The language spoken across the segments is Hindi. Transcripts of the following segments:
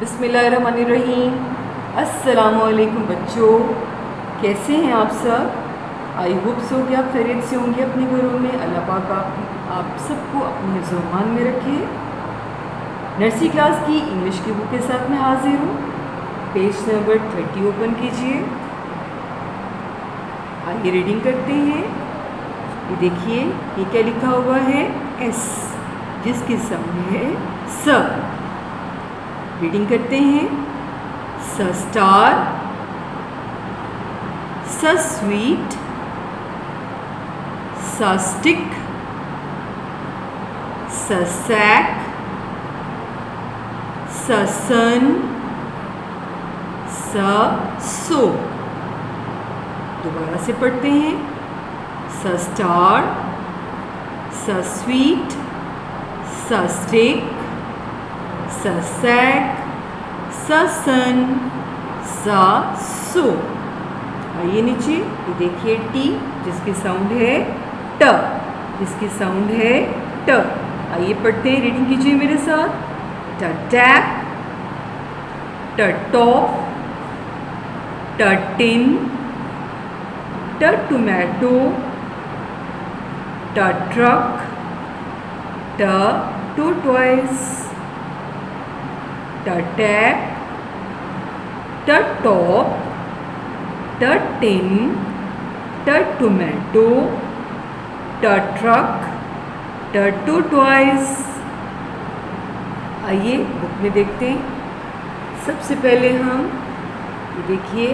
बिस्मिल्लाहिर्रहमानिर्रहीम। अस्सलामुअलैकुम बच्चों, कैसे हैं आप सब? आई होप सो कि आप खैरियत से होंगे अपने घरों में। अल्लाह पाक आप सबको अपने हिफ्ज़-ओ-मान में रखे। नर्सरी क्लास की इंग्लिश की बुक के साथ मैं हाजिर हूँ। पेज नंबर 30 ओपन कीजिए। आइए रीडिंग करते हैं। ये देखिए, ये क्या लिखा हुआ है? एस, जिसकी साउंड है स। रीडिंग करते हैं। स स्टार, स स्वीट, स स्टिक, स सैक, स सन, स सो। दोबारा से पढ़ते हैं। स स्टार, स स्वीट, स स्टिक, स सैक, स सन, स सो। आइए नीचे, ये देखिए टी, जिसकी साउंड है ट, जिसकी साउंड है ट। आइए पढ़ते हैं, रीडिंग कीजिए मेरे साथ। ट टैप, ट टॉप, ट टिन, ट टोमेटो, ट ट्रक, ट टॉर्टोइस, ट टैप, ट टॉप, ट टिन, ट टोमेटो, ट ट्रक, ट टॉर्टोइस। आइए बुक में देखते हैं। सबसे पहले हम ये देखिए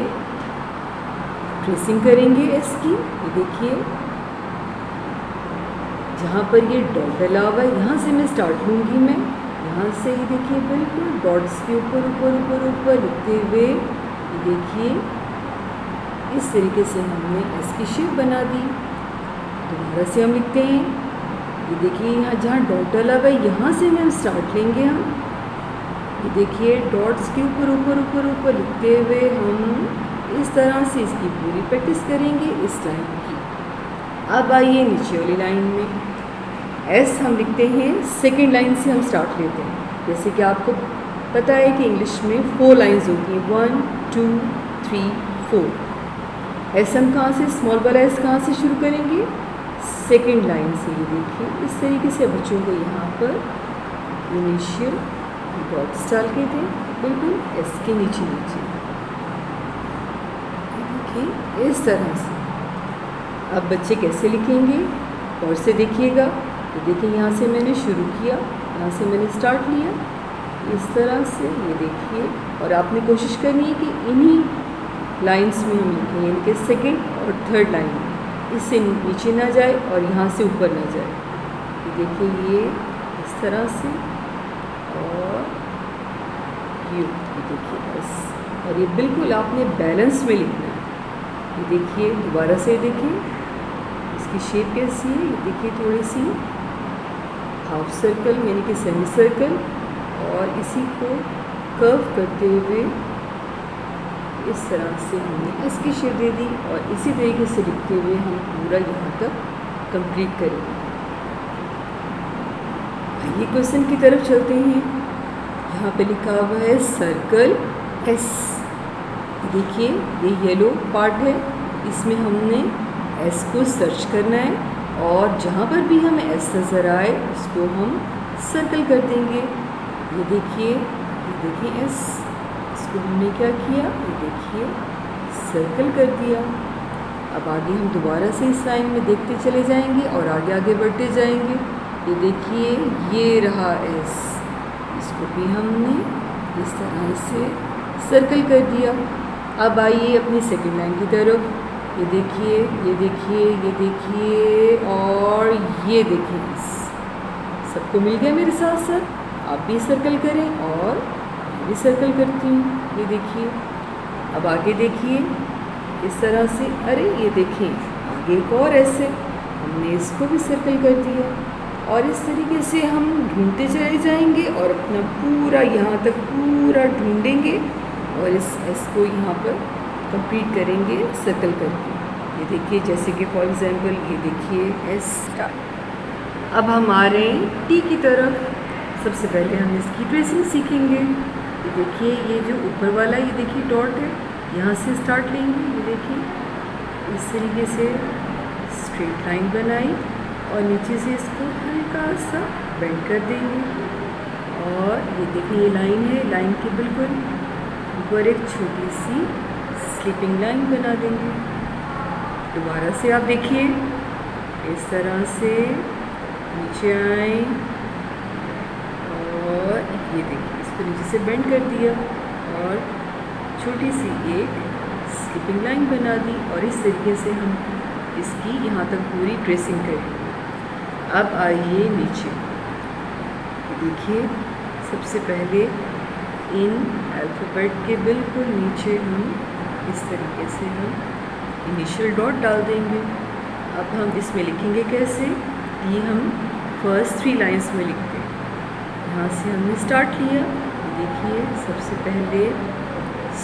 ट्रेसिंग करेंगे इसकी। ये देखिए जहाँ पर ये डॉट डला हुआ है, यहाँ से मैं स्टार्ट लूँगी। मैं यहाँ से ये देखिए बिल्कुल डॉट्स के ऊपर ऊपर ऊपर ऊपर लिखते हुए, ये देखिए इस तरीके से हमने एस की शेप बना दी। दोबारा से हम लिखते हैं। ये देखिए यहाँ जहाँ डॉट डला हुआ है, यहाँ से हम स्टार्ट लेंगे। हम ये देखिए डॉट्स के ऊपर ऊपर ऊपर ऊपर लिखते हुए हम इस तरह से इसकी पूरी प्रैक्टिस करेंगे इस लाइन की। अब आइए नीचे वाली लाइन में एस हम लिखते हैं। सेकेंड लाइन से हम स्टार्ट लेते हैं। जैसे कि आपको पता है कि इंग्लिश में 4 लाइन्स होती हैं, 1 2 3 4। एस हम कहाँ से, स्मॉल वाला एस कहाँ से शुरू करेंगे? सेकेंड लाइन से। ये देखिए इस तरीके से बच्चों को यहाँ पर इनिशियल डॉट्स डाल के थे, बिल्कुल एस के नीचे नीचे। देखिए इस तरह से। अब बच्चे कैसे लिखेंगे और से देखिएगा। तो देखिए यहाँ से मैंने शुरू किया, यहाँ से मैंने स्टार्ट लिया इस तरह से। ये देखिए, और आपने कोशिश करनी है कि इन्हीं लाइंस में हम लिखें, यानी कि सेकेंड और थर्ड लाइन में इससे नीचे ना जाए और यहाँ से ऊपर ना जाए। ये देखिए ये इस तरह से, और ये देखिए बस। और ये बिल्कुल आपने बैलेंस में लिखना है। ये देखिए दोबारा से देखिए इसकी शेप कैसी है। ये देखिए थोड़ी सी हाफ सर्कल यानी कि सेमी सर्कल, और इसी को कर्व करते हुए इस तरह से हमने इसकी शेप दे दी, और इसी तरीके से लिखते हुए हम पूरा यहाँ तक कंप्लीट करेंगे। ये क्वेश्चन की तरफ चलते हैं। यहाँ पे लिखा हुआ है सर्कल एस। देखिए ये येलो पार्ट है, इसमें हमने एस को सर्च करना है, और जहाँ पर भी हमें एस नज़र आए उसको हम सर्कल कर देंगे। ये देखिए एस, इसको हमने क्या किया? ये देखिए सर्कल कर दिया। अब आगे हम दोबारा से इस लाइन में देखते चले जाएंगे और आगे आगे बढ़ते जाएंगे। ये देखिए ये रहा एस, इसको भी हमने इस तरह से सर्कल कर दिया। अब आइए अपनी सेकेंड लाइन की तरफ। ये देखिए ये देखिए ये देखिए और ये देखिए, सबको मिल गया मेरे साथ साथ। आप भी सर्कल करें और मैं भी सर्कल करती हूँ। ये देखिए अब आगे देखिए इस तरह से। अरे ये देखिए आगे एक और ऐसे हमने इसको भी सर्कल कर दिया, और इस तरीके से हम ढूंढते चले जाएंगे और अपना पूरा यहाँ तक पूरा ढूंढेंगे और इस एस को यहाँ पर कंप्लीट करेंगे सर्कल करके। ये देखिए जैसे कि फॉर एग्जांपल ये देखिए एस स्टार्ट। अब हम आ रहे हैं टी की तरफ। सबसे पहले हम इसकी ट्रेसिंग सीखेंगे। ये देखिए ये जो ऊपर वाला ये देखिए डॉट है, यहाँ से स्टार्ट लेंगे। ये देखिए इस तरीके से स्ट्रेट लाइन बनाई और नीचे से इसको हल्का सा बेंड कर देंगे। और ये देखिए ये लाइन है, लाइन के बिल्कुल ऊपर एक छोटी सी स्लिपिंग लाइन बना देंगे। दोबारा से आप देखिए इस तरह से नीचे आए और ये देखिए इसको नीचे से बेंड कर दिया और छोटी सी एक स्लिपिंग लाइन बना दी और इस तरीके से हम इसकी यहाँ तक पूरी ट्रेसिंग करेंगे। अब आइए नीचे, देखिए सबसे पहले इन अल्फ़ाबेट के बिल्कुल नीचे हम इस तरीके से हम इनिशियल डॉट डाल देंगे। अब हम इसमें लिखेंगे कैसे, ये हम फर्स्ट 3 लाइंस में लिखते हैं। यहाँ से हमने स्टार्ट लिया, देखिए सबसे पहले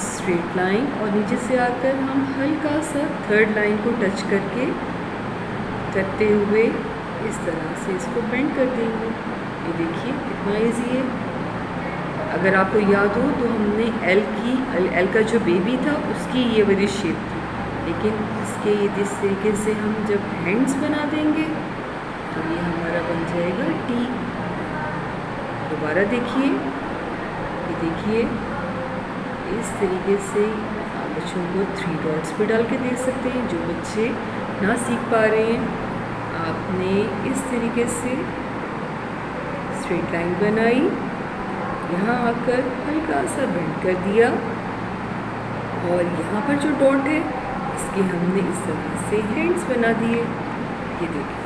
स्ट्रेट लाइन और नीचे से आकर हम हल्का सा थर्ड लाइन को टच करते हुए इस तरह से इसको बेंड कर देंगे। ये देखिए कितना इजी है। अगर आपको याद हो तो हमने एल का जो बेबी था उसकी ये वाली शेप थी, लेकिन इसके इस तरीके से हम जब हैंड्स बना देंगे तो ये हमारा बन जाएगा टी। दोबारा देखिए, ये देखिए इस तरीके से आप बच्चों को 3 डॉट्स पे डाल के देख सकते हैं। जो बच्चे ना सीख पा रहे हैं, आपने इस तरीके से स्ट्रेट लाइन बनाई, यहाँ आकर हल्का सा बेंड कर दिया और यहाँ पर जो डॉट है इसके हमने इस तरह से हैंड्स बना दिए। ये देखिए,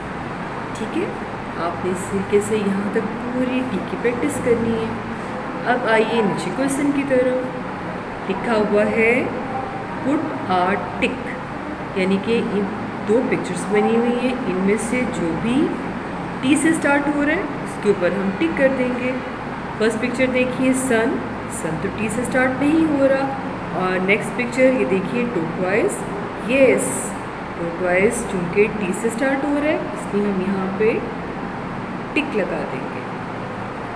ठीक है। आपने इस तरीके से यहाँ तक पूरी टी की प्रैक्टिस करनी है। अब आइए नीचे क्वेश्चन की तरफ। लिखा हुआ है पुट आ टिक, यानी कि इन 2 पिक्चर्स बनी हुई हैं, इनमें से जो भी टी से स्टार्ट हो रहा है उसके ऊपर हम टिक कर देंगे। फर्स्ट पिक्चर देखिए सन तो टी से स्टार्ट नहीं हो रहा। और नेक्स्ट पिक्चर ये देखिए टोटवाइज, यस टोटवाइज चूँकि टी से स्टार्ट हो रहा है इसलिए हम यहाँ पे टिक लगा देंगे।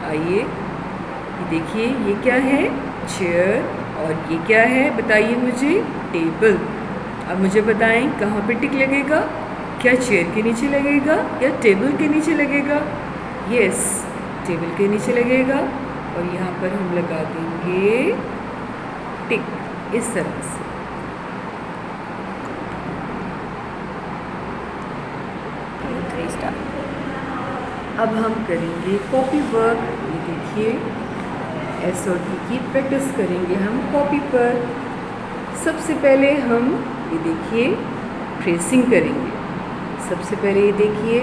आइए ये देखिए ये क्या है, चेयर, और ये क्या है बताइए मुझे, टेबल। अब मुझे बताएं कहाँ पे टिक लगेगा, क्या चेयर के नीचे लगेगा या टेबल के नीचे लगेगा? यस, टेबल के नीचे लगेगा और यहाँ पर हम लगा देंगे टिक इस तरह से। अब हम करेंगे कॉपी वर्क। ये देखिए एस और टी की प्रैक्टिस करेंगे हम कॉपी पर। सबसे पहले हम ये देखिए ट्रेसिंग करेंगे। सबसे पहले ये देखिए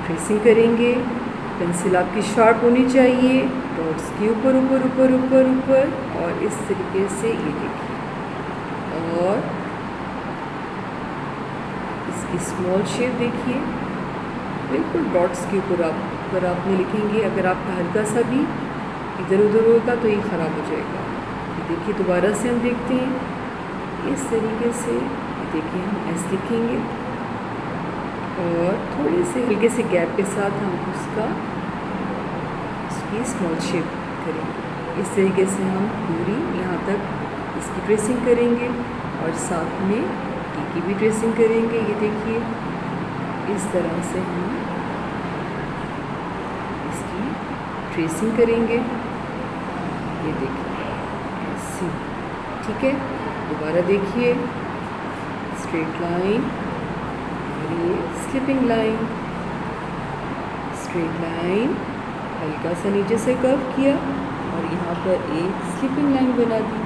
ट्रेसिंग करेंगे। पेंसिल आपकी शार्प होनी चाहिए, डॉट्स के ऊपर ऊपर ऊपर ऊपर ऊपर और इस तरीके से ये देखिए। और इसकी स्मॉल शेप देखिए, बिल्कुल डॉट्स के ऊपर आपने लिखेंगे। अगर आपका हल्का सा भी इधर उधर होगा तो ये ख़राब हो जाएगा। ये देखिए दोबारा से हम देखते हैं इस तरीके से। ये देखिए हम एस लिखेंगे और थोड़े से हल्के से गैप के साथ हम इसकी स्मॉल शेप करेंगे। इस तरीके से हम पूरी यहाँ तक इसकी ट्रेसिंग करेंगे और साथ में टी की भी ट्रेसिंग करेंगे। ये देखिए इस तरह से हम इसकी ट्रेसिंग करेंगे। ये देखिए ऐसे, ठीक है। दोबारा देखिए स्ट्रेट लाइन और ये स्लिपिंग लाइन, स्ट्रेट लाइन हल्का सा नीचे से कर्व किया और यहाँ पर एक स्लिपिंग लाइन बना दी।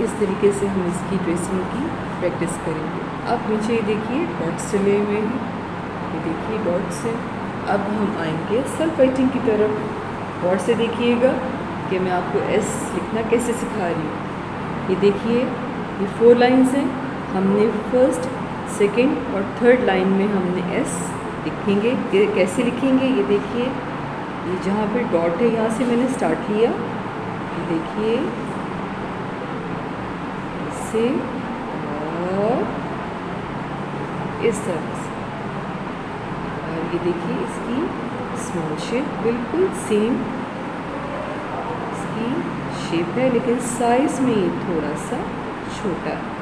इस तरीके से हम इसकी ट्रेसिंग की प्रैक्टिस करेंगे। अब नीचे ये देखिए डॉट्स चले हुए हैं, ये देखिए डॉट्स हैं। अब हम आएंगे सेल्फ राइटिंग की तरफ। गौर से देखिएगा कि मैं आपको एस लिखना कैसे सिखा रही हूँ। ये देखिए ये 4 लाइन्स हैं। हमने फर्स्ट, सेकंड और थर्ड लाइन में हमने एस लिखेंगे। कैसे लिखेंगे ये देखिए, ये जहाँ पे डॉट है यहाँ से मैंने स्टार्ट लिया। ये देखिए इससे और इस तरह से, और ये देखिए इसकी स्मॉल शेप बिल्कुल सेम इसकी शेप है, लेकिन साइज़ में ये थोड़ा सा छोटा है।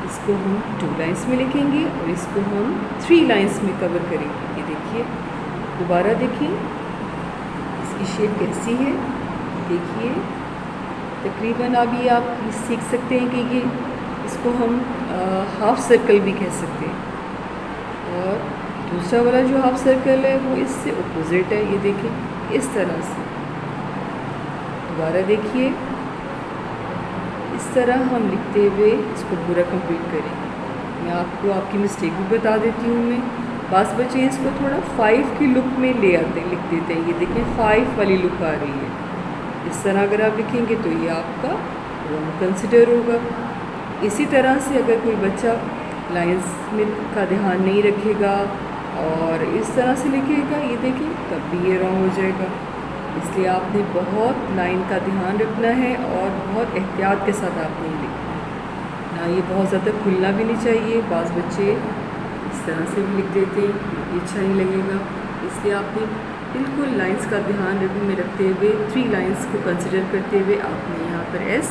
इसको हम 2 लाइन्स में लिखेंगे और इसको हम 3 लाइन्स में कवर करेंगे। ये देखिए, दोबारा देखिए इसकी शेप कैसी है। देखिए तकरीबन अभी आप सीख सकते हैं कि ये इसको हम हाफ सर्कल भी कह सकते हैं। और दूसरा वाला जो हाफ सर्कल है वो इससे अपोजिट है। ये देखिए इस तरह से। दोबारा देखिए, इस तरह हम लिखते हुए इसको पूरा कंप्लीट करेंगे। मैं आपको आपकी मिस्टेक भी बता देती हूँ। मैं बस बच्चे इसको थोड़ा 5 की लुक में ले आते लिख देते हैं। ये देखिए 5 वाली लुक आ रही है। इस तरह अगर आप लिखेंगे तो ये आपका रॉन्ग कंसिडर होगा। इसी तरह से अगर कोई बच्चा लाइंस में का ध्यान नहीं रखेगा और इस तरह से लिखेगा, ये देखिए तब भी ये रॉन्ग हो जाएगा। इसलिए आपने बहुत लाइन का ध्यान रखना है और बहुत एहतियात के साथ आपने लिखना है ना। ये बहुत ज़्यादा खुलना भी नहीं चाहिए। बाज़ बच्चे इस तरह से भी लिख देते हैं, ये अच्छा नहीं लगेगा। इसलिए आपने बिल्कुल लाइंस का ध्यान में रखते हुए 3 लाइंस को कंसिडर करते हुए आपने यहाँ पर एस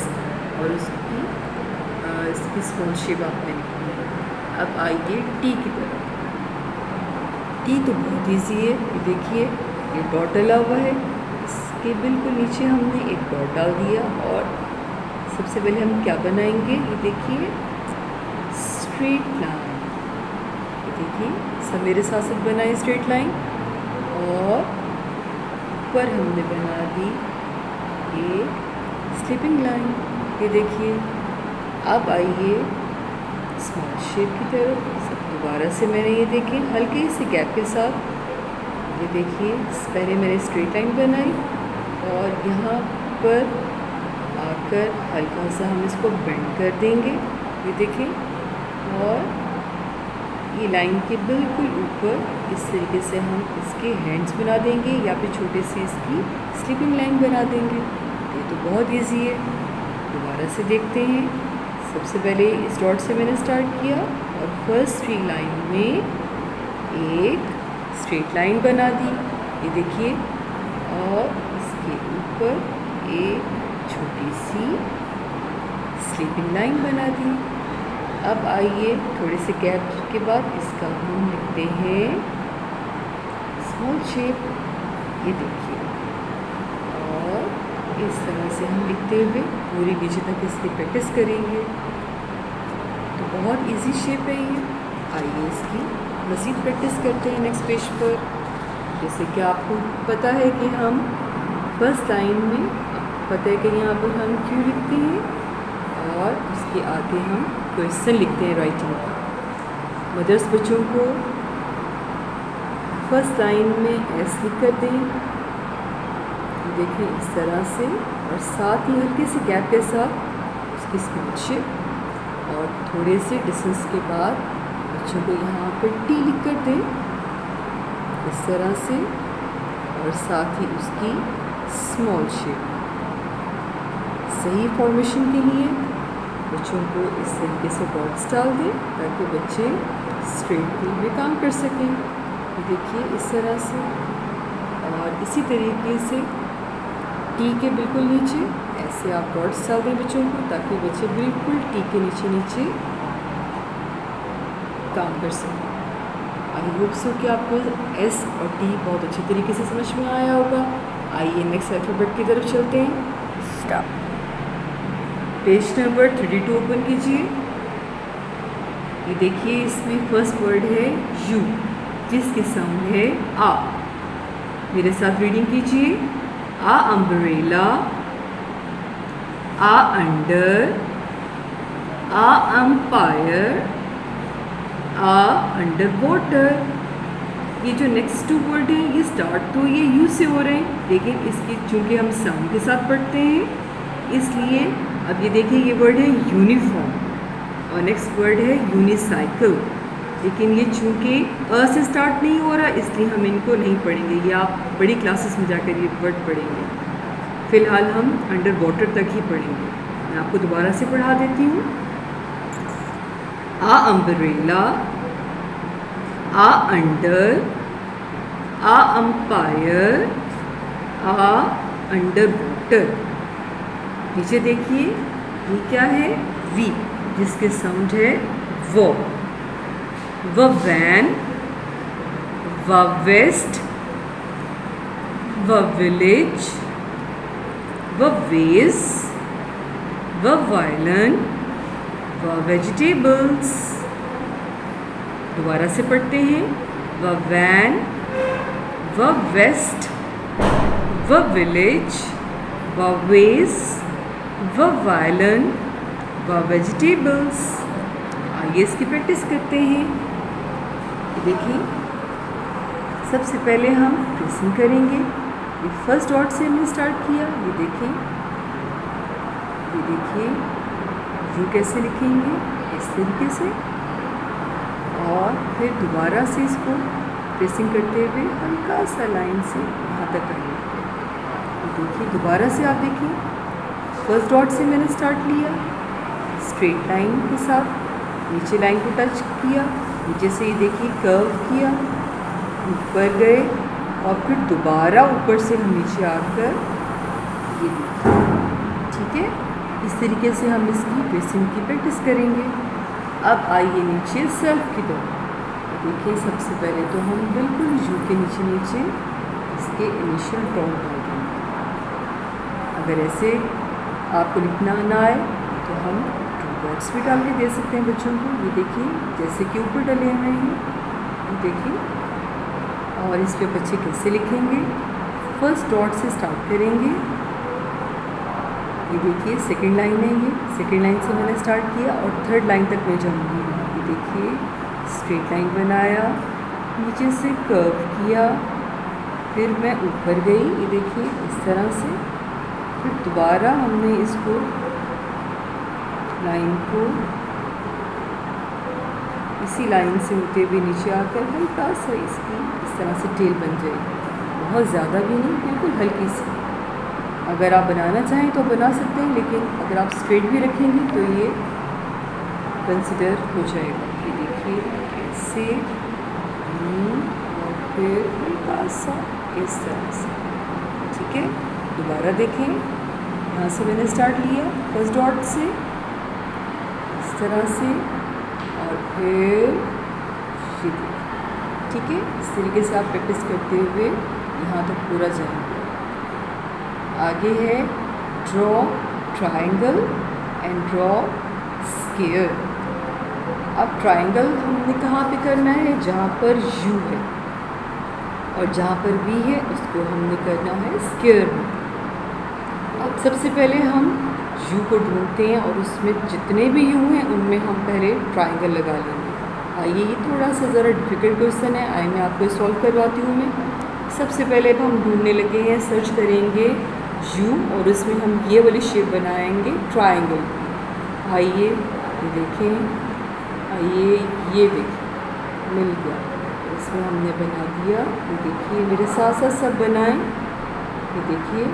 और इसकी स्मॉल शेप आपने लिखनी है। अब आइए टी की तरफ। टी तो बहुत ईजी है। ये देखिए ये डॉट डला हुआ है, इसके बिल्कुल नीचे हमने एक डॉट डाल दिया। और सबसे पहले हम क्या बनाएंगे, ये देखिए स्ट्रेट लाइन। ये देखिए सब मेरे साथ साथ बनाए स्ट्रेट लाइन और ऊपर हमने बना दी ये स्लिपिंग लाइन। ये देखिए अब आइए स्मॉल शेप की तरफ। दोबारा से मैंने ये देखिए हल्के से गैप के साथ, ये देखिए पहले मैंने स्ट्रेट लाइन बनाई और यहाँ पर आकर हल्का सा हम इसको बेंड कर देंगे। ये देखिए, और ये लाइन के बिल्कुल ऊपर इस तरीके से हम इसके हैंड्स बना देंगे या फिर छोटे से इसकी स्लिपिंग लाइन बना देंगे। ये तो बहुत इजी है। दोबारा से देखते हैं। सबसे पहले इस डॉट से मैंने स्टार्ट किया और फर्स्ट 3 लाइन में एक स्ट्रेट लाइन बना दी। ये देखिए, और इसके ऊपर एक छोटी सी स्लिपिंग लाइन बना दी। अब आइए थोड़े से गैप के बाद इसका हम लिखते हैं स्मॉल शेप। ये देखिए, और इस तरह से हम लिखते हुए पूरी नीचे तक इसकी प्रैक्टिस करेंगे। तो बहुत इजी शेप है ये। आइए इसकी मज़ीद प्रैक्टिस करते हैं नेक्स्ट पेज पर। जैसे कि आपको पता है कि हम फर्स्ट लाइन में पता है कि यहाँ पर हम क्यों लिखते हैं और उसके आगे हम क्वेश्चन लिखते हैं राइटिंग का। मदर्स बच्चों को फर्स्ट लाइन में एस लिख कर दें। देखें इस तरह से, और साथ ही हल्के से गैप के साथ उसकी स्मॉल शेप और थोड़े से डिस्टेंस के बाद बच्चों को यहाँ पर टी लिख कर दें इस तरह से, और साथ ही उसकी स्मॉल शेप। सही फॉर्मेशन के लिए बच्चों को इस तरीके से डॉट्स डाल दें ताकि बच्चे स्ट्रेट फील में काम कर सकें। देखिए इस तरह से, और इसी तरीके से टी के बिल्कुल नीचे ऐसे आप डॉट्स डाल दें बच्चों को ताकि बच्चे बिल्कुल टी के नीचे नीचे काम कर सकें। आई होप सो कि आपको एस और टी बहुत अच्छे तरीके से समझ में आया होगा। आइए नेक्स्ट अल्फ़ाबेट की तरफ चलते हैं। स्टार्ट। पेज नंबर 32 ओपन कीजिए। ये देखिए इसमें फर्स्ट वर्ड है यू, जिसकी साउंड है आ। मेरे साथ रीडिंग कीजिए। आ अम्ब्रेला, आ अंडर, आ अंपायर, आ अंडर वाटर। ये जो नेक्स्ट 2 वर्ड हैं ये स्टार्ट तो ये यू से हो रहे हैं, लेकिन इसकी चूँकि हम साउंड के साथ पढ़ते हैं इसलिए अब ये देखिए ये वर्ड है यूनिफॉर्म और नेक्स्ट वर्ड है यूनिसाइकिल। लेकिन ये चूँकि अ से स्टार्ट नहीं हो रहा इसलिए हम इनको नहीं पढ़ेंगे, ये आप बड़ी क्लासेस में जाकर ये वर्ड पढ़ेंगे। फ़िलहाल हम अंडर वाटर तक ही पढ़ेंगे। मैं आपको दोबारा से पढ़ा देती हूँ। आ अम्ब्रेला, आ अंडर, आ अंपायर, आ अंडर वाटर। ट्रैक्टर। नीचे देखिए ये क्या है, वी, जिसके साउंड है वो। व वैन, व वेस्ट, व विलेज, व वेज, व वायलन, व वेजिटेबल्स। दोबारा से पढ़ते हैं, व वैन, व वेस्ट, व विलेज, व वेज, व वायलन, व वेजिटेबल्स। आइए इसकी प्रैक्टिस करते हैं। देखिए सबसे पहले हम ट्रेसिंग करेंगे। ये फर्स्ट डॉट से हमने स्टार्ट किया। ये देखिए यू कैसे लिखेंगे, इस तरीके से, और फिर दोबारा से इसको ट्रेसिंग करते हुए हल्का सा लाइन से यहाँ तक आएंगे। देखिए दोबारा से आप देखिए, फर्स्ट डॉट से मैंने स्टार्ट लिया, स्ट्रेट लाइन के साथ नीचे लाइन को टच किया, नीचे से ये देखिए कर्व किया, ऊपर गए, और फिर दोबारा ऊपर से हम नीचे आकर ये देखिए। ठीक है, इस तरीके से हम इसकी ट्रेसिंग की प्रैक्टिस करेंगे। अब आइए नीचे सेल्फ की तरफ। देखिए सबसे पहले तो हम बिल्कुल यू के नीचे नीचे इसके इनिशियल टोन डाल देंगे। अगर ऐसे आपको लिखना ना आए तो हम बॉक्स भी डाल के दे सकते हैं बच्चों को। ये देखिए जैसे कि ऊपर डले हुए हैं, ये देखिए। और इस पे बच्चे कैसे लिखेंगे, फर्स्ट डॉट से स्टार्ट करेंगे। ये देखिए सेकंड लाइन है, ये सेकंड लाइन से मैंने स्टार्ट किया और थर्ड लाइन तक मैं जाऊँगी। ये देखिए स्ट्रेट लाइन बनाया, नीचे से कर्व किया, फिर मैं ऊपर गई, ये देखिए इस तरह से। फिर दोबारा हमने इसको लाइन को इसी लाइन से होते हुए नीचे आकर हल्का सा इसकी इस तरह से टेल बन जाएगी, बहुत ज़्यादा भी नहीं, बिल्कुल हल्की सी। अगर आप बनाना चाहें तो बना सकते हैं, लेकिन अगर आप स्ट्रेट भी रखेंगे तो ये कंसिडर हो जाएगा। ये देखिए ऐसे, और फिर हल्का सा इस तरह से। ठीक है, दोबारा देखें, यहाँ से मैंने स्टार्ट लिया फर्स्ट डॉट से इस तरह से, और फिर ठीक है, इस तरीके से आप प्रैक्टिस करते हुए यहाँ तक पूरा जाएंगे। आगे है draw triangle and draw square. अब ट्रायंगल हमने कहाँ पे करना है, जहाँ पर यू है, और जहाँ पर वी है उसको हमने करना है स्क्वायर में। अब सबसे पहले हम यू को ढूंढते हैं और उसमें जितने भी यू हैं उनमें हम पहले ट्रायंगल लगा लेंगे। आइए ये थोड़ा सा ज़रा डिफ़िकल्ट क्वेश्चन है, आइए मैं आपको सॉल्व करवाती हूँ। मैं सबसे पहले अब हम ढूंढने लगे हैं, सर्च करेंगे यू और उसमें हम ये वाली शेप बनाएंगे ट्रायंगल। आइए ये देखें, आइए ये देखें मिल गया, इसमें हमने बना दिया। ये देखिए मेरे साथ साथ सब बनाएं। ये देखिए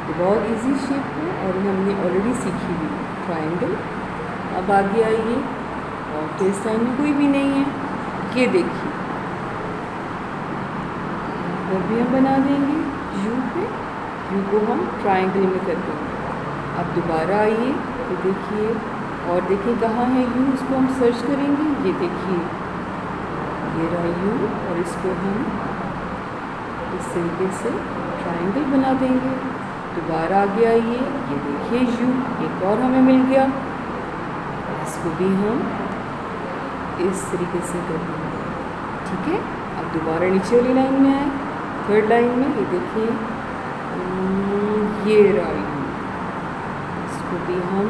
ये बहुत इजी शेप है और ये हमने ऑलरेडी सीखी हुई ट्रायंगल। अब आगे आइए, और तो इस टाइम में कोई भी नहीं है, ये देखिए और भी हम बना देंगे यू पे, यू को हम ट्रायंगल में कर देंगे। अब दोबारा आइए, ये देखिए, और देखिए कहाँ है यू, इसको हम सर्च करेंगे। ये देखिए ये रहा यू, और इसको हम इस तरीके से ट्रायंगल बना देंगे। दोबारा आगे आइए, ये देखिए यू एक और हमें मिल गया, इसको भी हम इस तरीके से कर देंगे। ठीक है, अब दोबारा नीचे वाली लाइन में आए, थर्ड लाइन में, ये देखिए ये रहा यू, इसको भी हम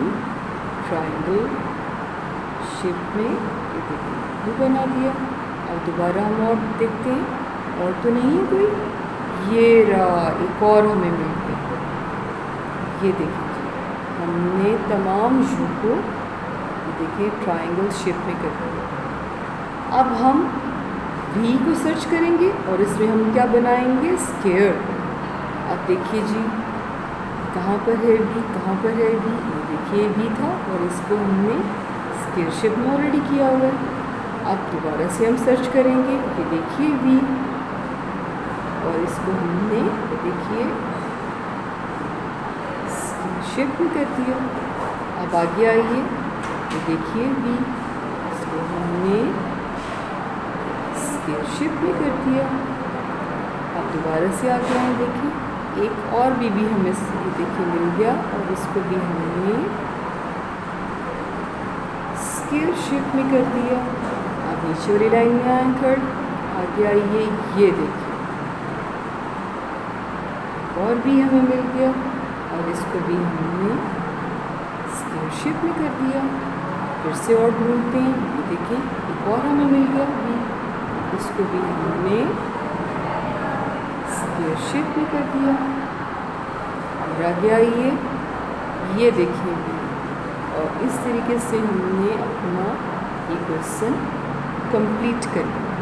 ट्रायंगल शेप में ये देखिए यू बना दिया। अब दोबारा हम और देखते हैं, और तो नहीं है कोई, ये रहा एक और हमें मिल गया। ये देखिए हमने तमाम यू को देखिए ट्रायंगल शेप में कर दिया। अब हम वी को सर्च करेंगे और इसमें हम क्या बनाएंगे, स्क्वायर। अब देखिए जी कहाँ पर है वी, कहाँ पर है वी, ये देखिए वी था और इसको हमने स्क्वायर शेप में ऑलरेडी किया हुआ है। अब दोबारा से हम सर्च करेंगे, ये देखिए वी, और इसको हमने देखिए शेप में कर दिया। अब आगे आइए तो देखिए वी, इसको हमने स्क्वायर शेप में कर दिया। अब दोबारा से आगे आए, देखिए एक और भी हमें देखिए मिल गया और इसको भी हमने स्क्वायर शेप में कर दिया। अब नीचे वाली लाइन में आए थर्ड, आगे आइए, ये देखिए और भी हमें मिल गया और इसको भी हमने स्क्वायर शेप में कर दिया। फिर से और ढूंढते हैं, ये देखिए एक और हमें मिल गया भी, इसको भी हमने स्क्वायर शेप में कर दिया। और आगे आइए, ये देखिए भी, और इस तरीके से हमने अपना ये क्वेश्चन कंप्लीट कर लिया।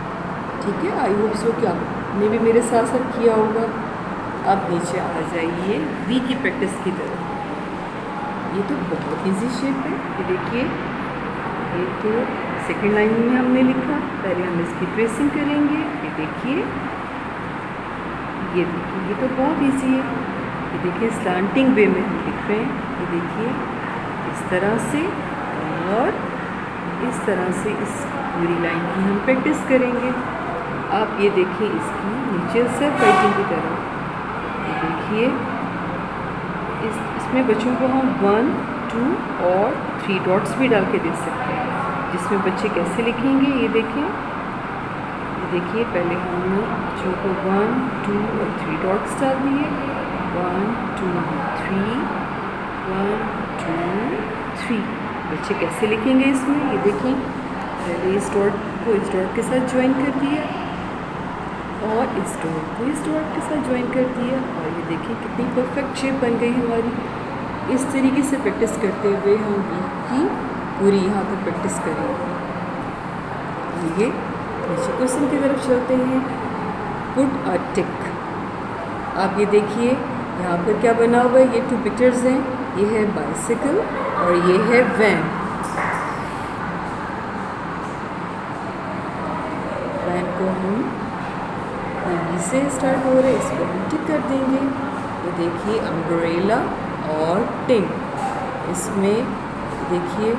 ठीक है, आई होप सो कि आपने भी मेरे साथ साथ किया होगा। अब नीचे आ जाइए वी की प्रैक्टिस की तरफ। ये तो बहुत इजी शेप है, ये देखिए, ये तो सेकेंड लाइन में हमने लिखा, पहले हम इसकी ट्रेसिंग करेंगे। ये देखिए, ये तो बहुत इजी है। ये देखिए स्लांटिंग वे में हम लिख रहे हैं। ये देखिए इस तरह से और इस तरह से इस पूरी लाइन की हम प्रैक्टिस करेंगे। आप ये देखिए इसकी नीचे से राइटिंग की तरह, ये देखिए इसमें बच्चों को हम 1, 2 और 3 डॉट्स भी डाल के दे सकते हैं, जिसमें बच्चे कैसे लिखेंगे ये देखें। ये देखिए पहले हमने बच्चों को 1, 2 और 3 डॉट्स डाल दिए। 1, 2, 3, 1, 2, 3। बच्चे कैसे लिखेंगे इसमें, ये देखें, पहले इस डॉट को इस डॉट के साथ ज्वाइन कर दिया और इस डॉट को इस डॉट के साथ ज्वाइन कर दिया, और ये देखिए कितनी परफेक्ट शेप बन गई हमारी। इस तरीके से प्रैक्टिस करते हुए हम वीक की पूरी यहाँ तक प्रैक्टिस करेंगे। आइए नेक्स्ट क्वेश्चन की तरफ चलते हैं। पुट अ टिक। आप ये देखिए यहाँ पर क्या बना हुआ है, ये 2 पिक्चर्स हैं, ये है बाइसिकल और ये है वैन। वैन को हम वी से स्टार्ट हो रहा है, इसको हम टिक कर देंगे। ये देखिए अम्ब्रेला और टिंग, इसमें देखिए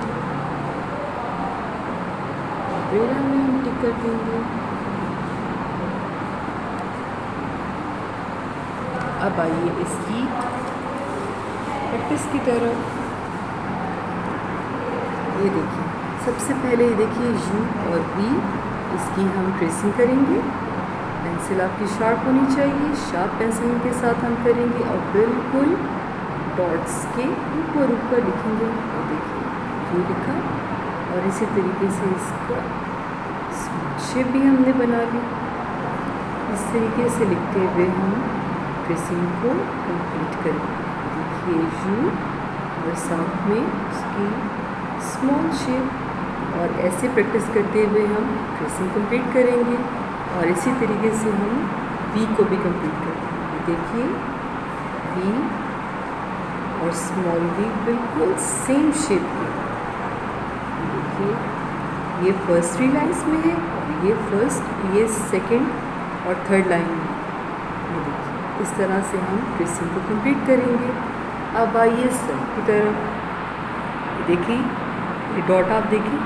अम्ब्रेला में हम टिक कर देंगे। अब आइए इसकी प्रैक्टिस की तरफ। ये देखिए सबसे पहले ये देखिए यू और वी, इसकी हम ट्रेसिंग करेंगे। पेंसिल आपकी शार्प होनी चाहिए, शार्प पेंसिल के साथ हम करेंगे और बिल्कुल डॉट्स के ऊपर लिखेंगे। और देखिए यू लिखा और इसी तरीके से इसका शेप भी हमने बना ली। इस तरीके से लिखते हुए हम ट्रेसिंग को कंप्लीट करेंगे। देखिए यू और साथ में उसकी स्मॉल शेप, और ऐसे प्रैक्टिस करते हुए हम ट्रेसिंग कंप्लीट करेंगे और इसी तरीके से हम वी को भी कंप्लीट करेंगे। देखिए वी और स्मॉल वी बिल्कुल सेम शेप के। देखिए ये फर्स्ट 3 लाइन्स में है और ये फर्स्ट, ये सेकंड और थर्ड लाइन में। ये देखिए इस तरह से हम ट्रेसिंग को कंप्लीट करेंगे। अब आइए सर की तरफ। देखिए ये डॉट आप देखिए,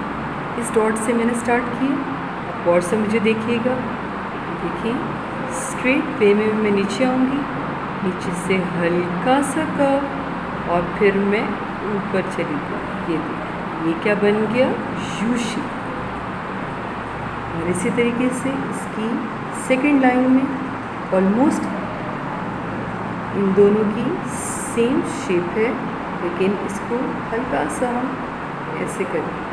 इस डॉट से मैंने स्टार्ट किया, अब और से मुझे देखिएगा। देखिए स्ट्रेट वे में मैं नीचे आऊँगी, नीचे से हल्का सा कर्व और फिर मैं ऊपर चली गई। ये देखिए ये क्या बन गया, यू शेप। और इसी तरीके से इसकी सेकंड लाइन में ऑलमोस्ट इन दोनों की सेम शेप है, लेकिन इसको हल्का सा हम ऐसे करेंगे।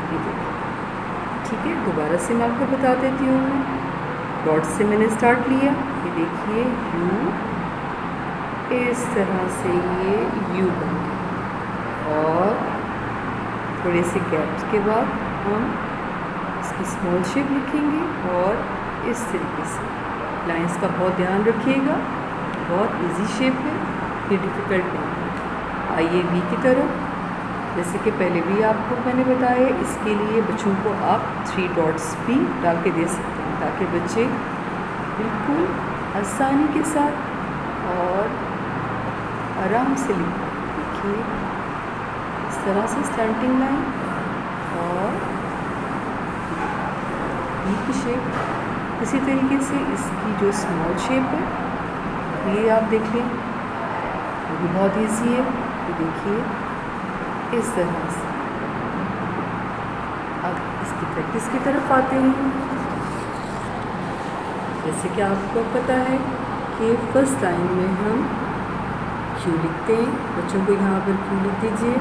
ये देखिए, ठीक है, दोबारा से मैं आपको बता देती हूँ। मैं डॉट से मैंने स्टार्ट लिया, ये देखिए यू, इस तरह से ये यू बन गया और थोड़े से गैप्स के बाद हम इसकी स्मॉल शेप लिखेंगे और इस तरीके से लाइंस का बहुत ध्यान रखिएगा। बहुत इजी शेप है, ये डिफ़िकल्ट नहीं है। आइए वी की तरफ। जैसे कि पहले भी आपको मैंने बताया, इसके लिए बच्चों को आप 3 डॉट्स भी डाल के दे सकते हैं, ताकि बच्चे बिल्कुल आसानी के साथ और आराम से लिखें। देखिए इस तरह से स्टैंडिंग लाइन और वी की शेप। इसी तरीके से इसकी जो स्मॉल शेप है ये आप देख लें, ये भी बहुत इजी है। ये देखिए इस तरह से। अब इसकी प्रैक्टिस की तरफ आते हैं। जैसे कि आपको पता है कि फर्स्ट लाइन में हम क्यू लिखते हैं। बच्चों को यहाँ पर क्यू लिख दीजिए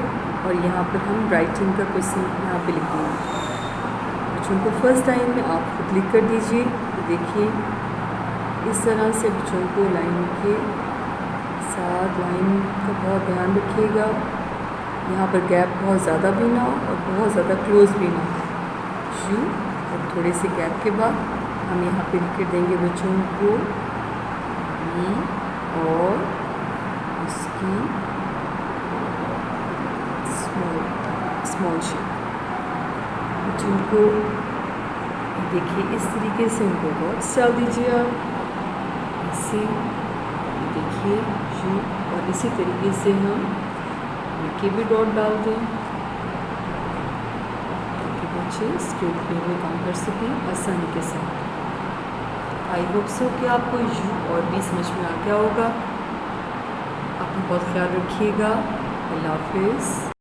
और यहाँ पर हम राइटिंग का क्वेश्चन यहाँ पे लिख देंगे। बच्चों को फर्स्ट लाइन में आप खुद लिख कर दीजिए। देखिए इस तरह से बच्चों को लाइन के साथ लाइन का बहुत ध्यान रखिएगा। यहाँ पर गैप बहुत ज़्यादा भी ना हो और बहुत ज़्यादा क्लोज भी ना हो। यू और थोड़े से गैप के बाद हम यहाँ पे लिख कर देंगे बच्चों को वी और इसकी स्मॉल शेप। बच्चों को देखिए इस तरीके से उनको डॉट्स डाल दीजिए आप ऐसे। देखिए यू और इसी तरीके से हम के भी डॉट डाल दें ताकि बच्चे स्केल पे में काम कर सकें आसानी के साथ। आई होप सो कि आपको यू और भी समझ में आ गया होगा। अपना बहुत ख्याल रखिएगा। अल्लाह हाफिज़।